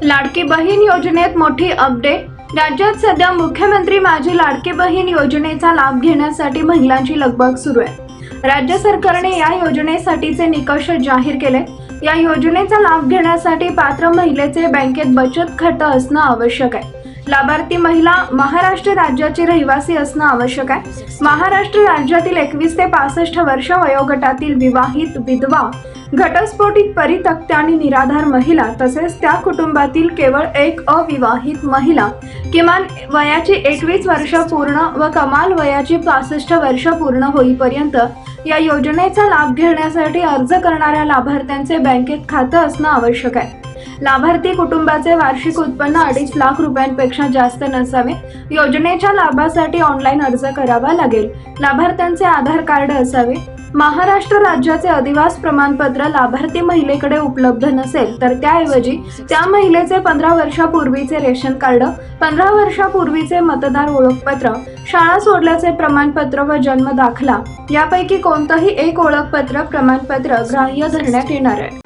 लाडकी बहीण योजनेत मोठी अपडेट। राज्यात सध्या मुख्यमंत्री माझी लाडकी बहीण योजनेचा लाभ घेण्यासाठी महिलांची लगबग सुरू आहे। राज्य सरकारने या योजनेसाठीचे निकष जाहीर केले। या योजनेचा लाभ घेण्यासाठी पात्र महिलेचे बँकेत बचत खाते असणे आवश्यक आहे। लाभार्थी महिला महाराष्ट्र राज्याची रहिवासी असणे आवश्यक आहे। महाराष्ट्र राज्यातील 21 ते 65 वर्ष वयोगटातील विवाहित, विधवा, घटस्फोटित, परित्यक्त आणि निराधार महिला तसेच त्या कुटुंबातील केवळ एक अविवाहित महिला किमान वयाची 21 वर्ष पूर्ण व कमाल वयाची 65 वर्ष पूर्ण होईपर्यंत या योजनेचा लाभ घेण्यासाठी अर्ज करणाऱ्या लाभार्थ्यांचे बँकेत खाते असणे आवश्यक आहे। लाभार्थी कुटुंबाचे वार्षिक उत्पन्न 2.5 लाख रुपयांपेक्षा जास्त नसावे। योजनेच्या लाभासाठी ऑनलाईन अर्ज करावा लागेल। लाभार्थ्यांचे आधार कार्ड असावे। महाराष्ट्र राज्याचे अधिवास प्रमाणपत्र लाभार्थी महिलेकडे उपलब्ध नसेल तर त्याऐवजी त्या महिलेचे 15 वर्षापूर्वीचे रेशन कार्ड, 15 वर्षापूर्वीचे मतदार ओळखपत्र, शाळा सोडल्याचे प्रमाणपत्र व जन्म दाखला यापैकी कोणतेही एक ओळखपत्र प्रमाणपत्र ग्राह्य धरण्यात येणार आहे।